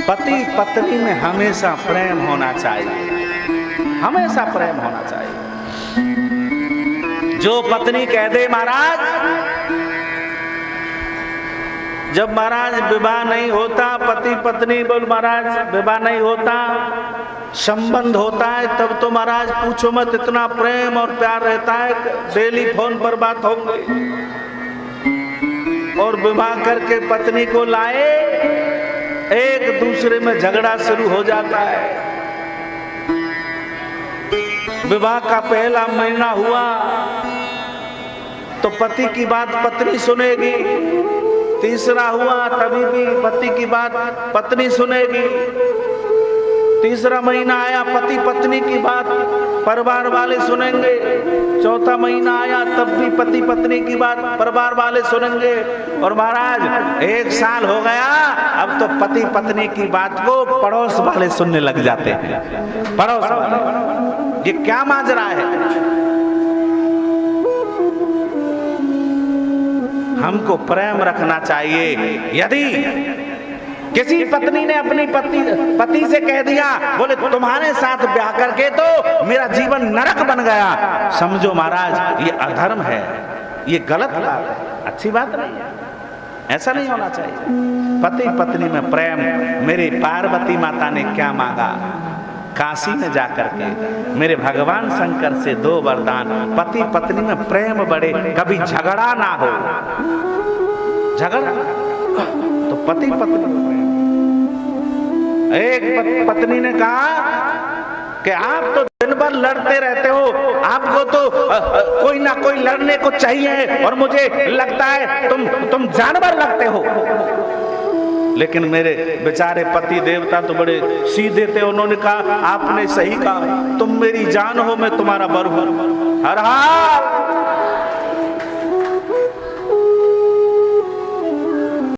पति पत्नी में हमेशा प्रेम होना चाहिए, हमेशा प्रेम होना चाहिए। जो पत्नी कह दे महाराज, जब महाराज विवाह नहीं होता, पति पत्नी बोल महाराज विवाह नहीं होता, संबंध होता है, तब तो महाराज पूछो मत, इतना प्रेम और प्यार रहता है, डेली फोन पर बात होंगे। और विवाह करके पत्नी को लाए, एक दूसरे में झगड़ा शुरू हो जाता है। विवाह का पहला महीना हुआ तो पति की बात पत्नी सुनेगी, तीसरा हुआ तभी भी पति की बात पत्नी सुनेगी, तीसरा महीना आया पति पत्नी की बात परिवार वाले सुनेंगे, चौथा महीना आया तब भी पति पत्नी की बात परिवार वाले सुनेंगे, और महाराज 1 साल हो गया, अब तो पति पत्नी की बात को पड़ोस वाले सुनने लग जाते हैं। पड़ोस वाले, ये क्या माजरा है? हमको प्रेम रखना चाहिए। यदि किसी पत्नी ने अपनी पति से कह दिया, बोले तुम्हारे साथ ब्याह करके तो मेरा जीवन नरक बन गया, समझो महाराज ये अधर्म है, ये गलत बात है, अच्छी बात नहीं है, ऐसा नहीं होना चाहिए। पति पत्नी में प्रेम, मेरी पार्वती माता ने क्या मांगा? काशी में जाकर के मेरे भगवान शंकर से 2 वरदान, पति पत्नी में प्रेम बढ़े, कभी झगड़ा ना हो। झगड़ा तो पति पत्नी में प्रेम। एक पत्नी ने कहा कि आप तो दिन भर लड़ते रहते हो, आपको तो कोई ना कोई लड़ने को चाहिए, और मुझे लगता है तुम जानवर लगते हो। लेकिन मेरे बेचारे पति देवता तो बड़े सीधे थे, उन्होंने कहा आपने सही कहा, तुम मेरी जान हो, मैं तुम्हारा बर हूं। हर हाल